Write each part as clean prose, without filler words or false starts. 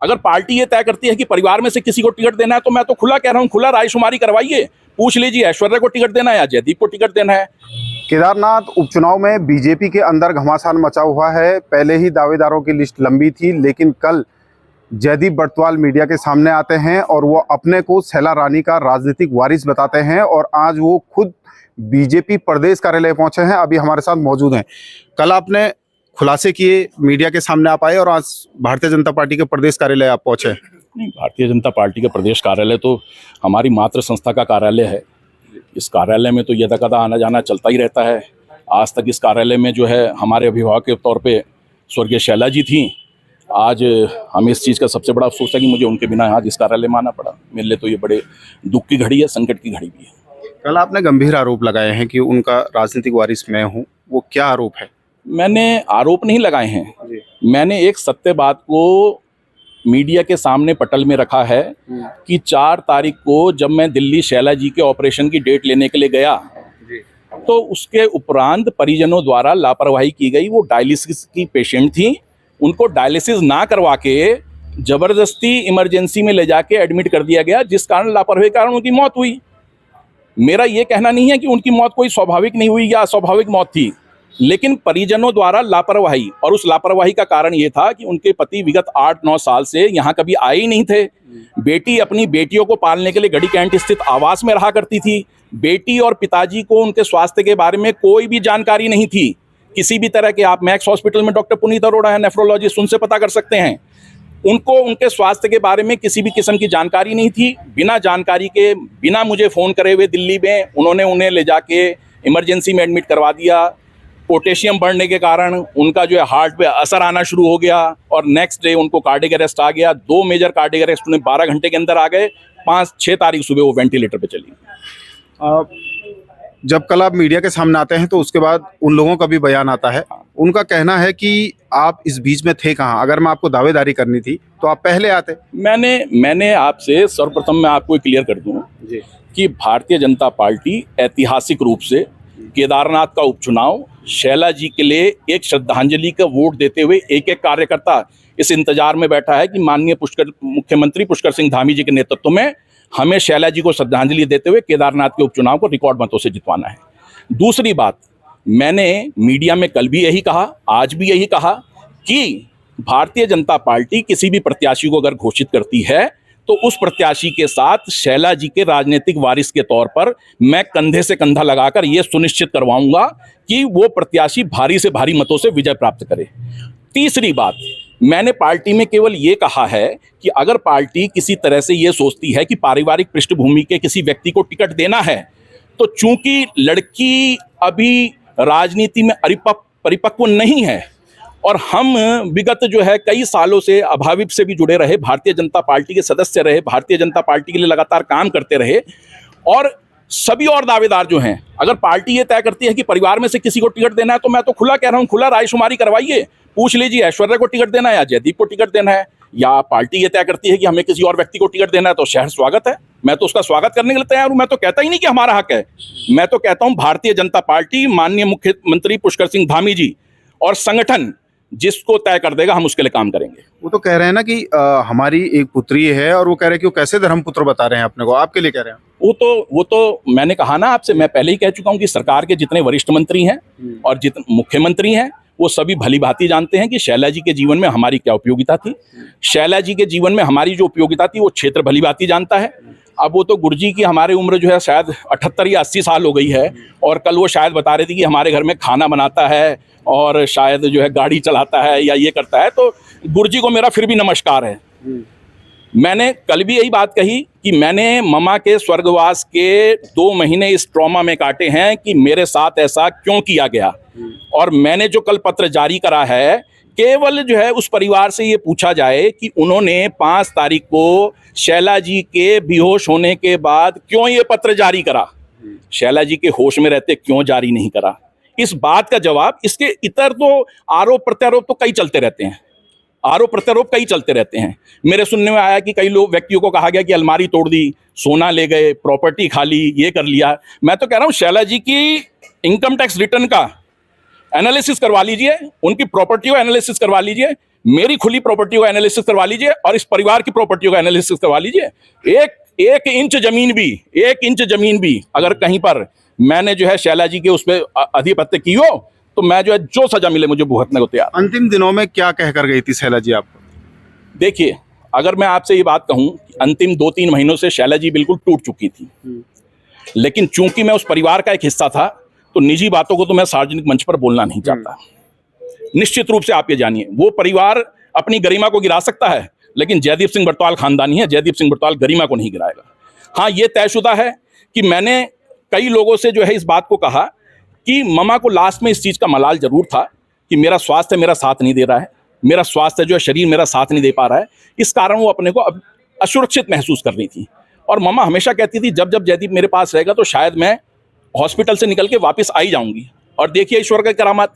अगर पार्टी ये तय करती है कि परिवार में से किसी को टिकट देना है तो मैं तो खुला कह रहा हूँ, खुला रायशुमारी करवाइए, पूछ लीजिए ऐश्वर्या को टिकट देना है या जयदीप को टिकट देना है। केदारनाथ उपचुनाव में बीजेपी के अंदर घमासान मचा हुआ है। पहले ही दावेदारों की लिस्ट लंबी थी, लेकिन कल जयदीप बटवाल मीडिया के सामने आते हैं और वो अपने को शैला रानी का राजनीतिक वारिस बताते हैं और आज वो खुद बीजेपी प्रदेश कार्यालय पहुंचे हैं, अभी हमारे साथ मौजूद हैं। कल आपने खुलासे किए, मीडिया के सामने आप आए और आज भारतीय जनता पार्टी के प्रदेश कार्यालय आप पहुंचे। नहीं, भारतीय जनता पार्टी का प्रदेश कार्यालय तो हमारी मातृ संस्था का कार्यालय है। इस कार्यालय में तो यदा कदा आना जाना चलता ही रहता है। आज तक इस कार्यालय में जो है हमारे अभिभावक के तौर पे स्वर्गीय शैला जी थी। आज हमें इस चीज़ का सबसे बड़ा अफसोस है कि मुझे उनके बिना आज इस कार्यालय में आना पड़ा। मेरे लिए तो ये बड़े दुख की घड़ी है, संकट की घड़ी भी है। कल आपने गंभीर आरोप लगाए हैं कि उनका राजनीतिक वारिस मैं हूँ, वो क्या आरोप है? मैंने आरोप नहीं लगाए हैं, मैंने एक सत्य बात को मीडिया के सामने पटल में रखा है कि 4 तारीख को जब मैं दिल्ली शैला जी के ऑपरेशन की डेट लेने के लिए गया तो उसके उपरांत परिजनों द्वारा लापरवाही की गई। वो डायलिसिस की पेशेंट थी, उनको डायलिसिस ना करवा के जबरदस्ती इमरजेंसी में ले जाके एडमिट कर दिया गया, जिस कारण लापरवाही के कारण उनकी मौत हुई। मेरा ये कहना नहीं है कि उनकी मौत कोई स्वाभाविक नहीं हुई या अस्वाभाविक मौत थी, लेकिन परिजनों द्वारा लापरवाही, और उस लापरवाही का कारण ये था कि उनके पति विगत 8-9 साल से यहाँ कभी आए ही नहीं थे। बेटी अपनी बेटियों को पालने के लिए गढ़ी कैंट स्थित आवास में रहा करती थी। बेटी और पिताजी को उनके स्वास्थ्य के बारे में कोई भी जानकारी नहीं थी, किसी भी तरह के। आप मैक्स हॉस्पिटल में डॉक्टर पुनीत अरोड़ा है, नेफ्रोलॉजिस्ट, उनसे पता कर सकते हैं। उनको उनके स्वास्थ्य के बारे में किसी भी किस्म की जानकारी नहीं थी। बिना जानकारी के, बिना मुझे फ़ोन करे हुए दिल्ली में उन्होंने उन्हें ले जाके इमरजेंसी में एडमिट करवा दिया। पोटेशियम बढ़ने के कारण उनका जो है हार्ट पे असर आना शुरू हो गया और नेक्स्ट डे उनको कार्डियक अरेस्ट आ गया। 2 मेजर कार्डियक अरेस्ट उन्हें 12 घंटे के अंदर आ गए। 5-6 तारीख सुबह वो वेंटिलेटर पे चली। जब कल आप मीडिया के सामने आते हैं तो उसके बाद उन लोगों का भी बयान आता है। उनका कहना है कि आप इस बीच में थे कहाँ? अगर मैं आपको दावेदारी करनी थी तो आप पहले आते। मैंने आपसे सर्वप्रथम मैं आपको क्लियर कर दूं कि भारतीय जनता पार्टी ऐतिहासिक रूप से केदारनाथ का उपचुनाव शैला जी के लिए एक श्रद्धांजलि का वोट देते हुए एक एक कार्यकर्ता इस इंतजार में बैठा है कि माननीय मुख्यमंत्री पुष्कर सिंह धामी जी के नेतृत्व में हमें शैला जी को श्रद्धांजलि देते हुए केदारनाथ के उपचुनाव को रिकॉर्ड मतों से जितवाना है। दूसरी बात, मैंने मीडिया में कल भी यही कहा, आज भी यही कहा कि भारतीय जनता पार्टी किसी भी प्रत्याशी को अगर घोषित करती है तो उस प्रत्याशी के साथ शैला जी के राजनीतिक वारिस के तौर पर मैं कंधे से कंधा लगाकर यह सुनिश्चित करवाऊंगा कि वो प्रत्याशी भारी से भारी मतों से विजय प्राप्त करे। तीसरी बात, मैंने पार्टी में केवल ये कहा है कि अगर पार्टी किसी तरह से ये सोचती है कि पारिवारिक पृष्ठभूमि के किसी व्यक्ति को टिकट देना है तो चूंकि लड़की अभी राजनीति में परिपक्व नहीं है और हम विगत जो है कई सालों से अभाविप से भी जुड़े रहे, भारतीय जनता पार्टी के सदस्य रहे, भारतीय जनता पार्टी के लिए लगातार काम करते रहे, और सभी और दावेदार जो हैं, अगर पार्टी ये तय करती है कि परिवार में से किसी को टिकट देना है तो मैं तो खुला कह रहा हूँ, खुला रायशुमारी करवाइए, पूछ लीजिए ऐश्वर्या को टिकट देना है या जयदीप को टिकट देना है। या पार्टी ये तय करती है कि हमें किसी और व्यक्ति को टिकट देना है तो शहर स्वागत है, मैं तो उसका स्वागत करने के लिए तैयार हूं। मैं तो कहता ही नहीं कि हमारा हक है, मैं तो कहता हूं भारतीय जनता पार्टी, माननीय मुख्यमंत्री पुष्कर सिंह धामी जी और संगठन जिसको तय कर देगा हम उसके लिए काम करेंगे। वो तो कह रहे हैं ना कि हमारी एक पुत्री है और वो कह रहे हैं कि वो कैसे धर्मपुत्र बता रहे हैं अपने को, आपके लिए कह रहे हैं। वो तो मैंने कहा ना आपसे, मैं पहले ही कह चुका हूं कि सरकार के जितने वरिष्ठ मंत्री हैं और जितने मुख्यमंत्री हैं वो सभी भली भांति जानते हैं कि शैला जी के जीवन में हमारी क्या उपयोगिता थी। शैला जी के जीवन में हमारी जो उपयोगिता थी वो क्षेत्र भली भांति जानता है। अब वो तो गुरुजी की हमारी उम्र जो है शायद 78 या 80 साल हो गई है और कल वो शायद बता रही थी कि हमारे घर में खाना बनाता है और शायद जो है गाड़ी चलाता है या ये करता है, तो गुरुजी को मेरा फिर भी नमस्कार है। मैंने कल भी यही बात कही कि मैंने ममा के स्वर्गवास के 2 महीने इस ट्रॉमा में काटे हैं कि मेरे साथ ऐसा क्यों किया गया, और मैंने जो कल पत्र जारी करा है केवल जो है उस परिवार से ये पूछा जाए कि उन्होंने 5 तारीख को शैला जी के बेहोश होने के बाद क्यों ये पत्र जारी करा, शैला जी के होश में रहते क्यों जारी नहीं करा। इस बात का जवाब, इसके इतर तो आरोप प्रत्यारोप तो कई चलते रहते हैं, आरोप प्रत्यारोप कई चलते रहते हैं। मेरे सुनने में आया कि कई लोग व्यक्तियों को कहा गया कि अलमारी तोड़ दी, सोना ले गए, प्रॉपर्टी खा ली, ये कर लिया। मैं तो कह रहा हूँ शैला जी की इनकम टैक्स रिटर्न का एनालिसिस करवा लीजिए, उनकी प्रॉपर्टी को एनालिसिस करवा लीजिए। मेरी खुली प्रॉपर्टी का एनालिसिस करवा लीजिए और इस परिवार की प्रॉपर्टी का एनालिसिस करवा लीजिए। एक इंच जमीन भी अगर कहीं पर मैंने जो है शैला जी के उस पर आधिपत्य की हो तो मैं जो है जो सजा मिले मुझे भुगतने को तैयार। अंतिम दिनों में क्या कहकर गई थी शैला जी आपको? देखिए, अगर मैं आपसे ये बात कहूं, अंतिम 2-3 महीनों से शैला जी बिल्कुल टूट चुकी थी, लेकिन चूंकि मैं उस परिवार का एक हिस्सा था तो निजी बातों को तो मैं सार्वजनिक मंच पर बोलना नहीं चाहता। निश्चित रूप से आप ये जानिए, वो परिवार अपनी गरिमा को गिरा सकता है, लेकिन जयदीप सिंह बरतवाल खानदानी है, जयदीप सिंह बरतवाल गरिमा को नहीं गिराएगा। हाँ, ये तयशुदा है कि मैंने कई लोगों से जो है इस बात को कहा कि ममा को लास्ट में इस चीज़ का मलाल जरूर था कि मेरा स्वास्थ्य मेरा साथ नहीं दे रहा है, मेरा स्वास्थ्य जो है शरीर मेरा साथ नहीं दे पा रहा है, इस कारण वो अपने को असुरक्षित महसूस कर रही थी। और ममा हमेशा कहती थी जब जब जयदीप मेरे पास रहेगा तो शायद मैं हॉस्पिटल से निकल के वापस आई जाऊंगी। और देखिए ईश्वर का करामात,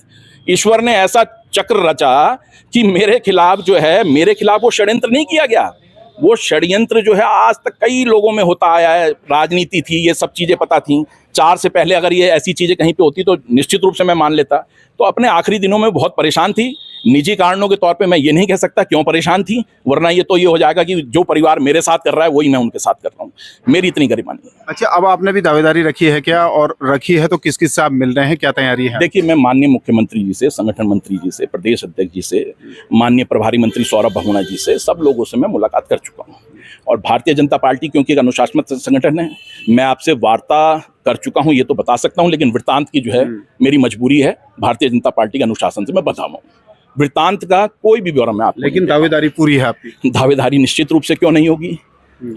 ईश्वर ने ऐसा चक्र रचा कि मेरे खिलाफ वो षड्यंत्र नहीं किया गया। वो षड्यंत्र जो है आज तक कई लोगों में होता आया है, राजनीति थी, ये सब चीज़ें पता थी। 4 से पहले अगर ये ऐसी चीज़ें कहीं पे होती तो निश्चित रूप से मैं मान लेता। तो अपने आखिरी दिनों में बहुत परेशान थी। निजी कारणों के तौर पे मैं ये नहीं कह सकता क्यों परेशान थी, वरना ये तो ये हो जाएगा कि जो परिवार मेरे साथ कर रहा है वही मैं उनके साथ कर रहा हूँ। मेरी इतनी गरिमा नहीं है। अच्छा, अब आपने भी दावेदारी रखी है क्या, और रखी है तो किस किस से आप मिल रहे हैं, क्या तैयारी है? देखिए, मैं माननीय मुख्यमंत्री जी से, संगठन मंत्री जी से, प्रदेश अध्यक्ष जी से, माननीय प्रभारी मंत्री सौरभ बहुगुणा जी से, सब लोगों से मैं मुलाकात कर चुका हूँ। और भारतीय जनता पार्टी क्योंकि एक अनुशासित संगठन है, मैं आपसे वार्ता कर चुका हूँ ये तो बता सकता हूँ, लेकिन वृत्तांत की जो है मेरी मजबूरी है भारतीय जनता पार्टी के अनुशासन से मैं बताऊँ। वृत्तांत का कोई भी ब्यौरा मैं आपको, लेकिन दावेदारी पूरी है आपकी? दावेदारी निश्चित रूप से क्यों नहीं होगी,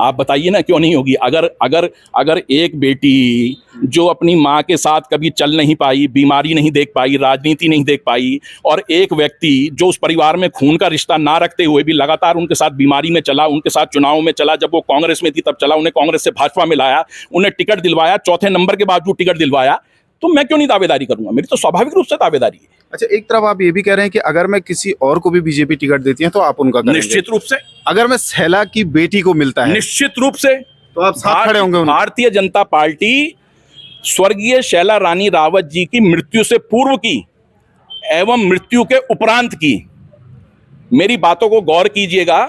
आप बताइए ना, क्यों नहीं होगी। अगर एक बेटी जो अपनी माँ के साथ कभी चल नहीं पाई, बीमारी नहीं देख पाई, राजनीति नहीं देख पाई, और एक व्यक्ति जो उस परिवार में खून का रिश्ता ना रखते हुए भी लगातार उनके साथ बीमारी में चला, उनके साथ चुनाव में चला, जब वो कांग्रेस में थी तब चला, उन्हें कांग्रेस से भाजपा में लाया, उन्हें टिकट दिलवाया, चौथे नंबर के बावजूद टिकट दिलवाया, तो मैं क्यों नहीं दावेदारी करूंगा? मेरी तो स्वाभाविक रूप से दावेदारी है। अच्छा, एक तरफ आप ये भी कह रहे हैं कि अगर मैं किसी और को भी बीजेपी टिकट देती है तो आप उनका करेंगे? निश्चित रूप से। अगर मैं शैला की बेटी को मिलता है निश्चित रूप से तो आप साथ खड़े होंगे? भारतीय जनता पार्टी स्वर्गीय शैला रानी रावत जी की मृत्यु से पूर्व की एवं मृत्यु के उपरांत की, मेरी बातों को गौर कीजिएगा,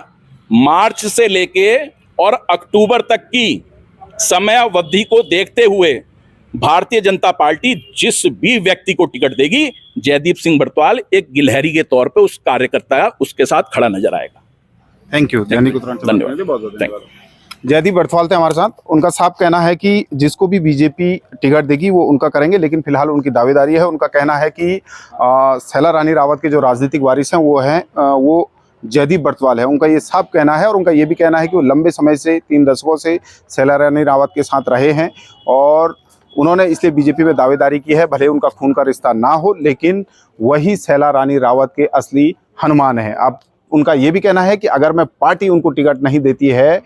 मार्च से लेके और अक्टूबर तक की समयावधि को देखते हुए भारतीय जनता पार्टी जिस भी व्यक्ति को टिकट देगी, जयदीप सिंह बरतवाल एक गिलहरी के तौर पे उस कार्यकर्ता उसके साथ खड़ा नजर आएगा। Thank you. धन्यवाद। जयदीप बरतवाल थे हमारे साथ। उनका साफ कहना है कि जिसको भी बीजेपी टिकट देगी वो उनका करेंगे, लेकिन फिलहाल उनकी दावेदारी है। उनका कहना है कि शैला रानी रावत के जो राजनीतिक वारिस हैं वो जयदीप बरतवाल है। उनका ये साफ कहना है, और उनका ये भी कहना है कि वो लंबे समय से 3 दशकों से शैला रानी रावत के साथ रहे हैं, और उन्होंने इसलिए बीजेपी में दावेदारी की है। भले उनका खून का रिश्ता ना हो, लेकिन वही शैला रानी रावत के असली हनुमान है। अब उनका ये भी कहना है कि अगर मैं पार्टी उनको टिकट नहीं देती है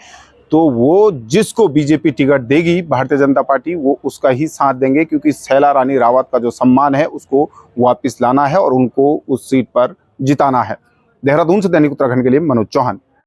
तो वो जिसको बीजेपी टिकट देगी भारतीय जनता पार्टी, वो उसका ही साथ देंगे, क्योंकि शैला रानी रावत का जो सम्मान है उसको वापस लाना है और उनको उस सीट पर जिताना है। देहरादून से दैनिक उत्तराखंड के लिए मनोज चौहान।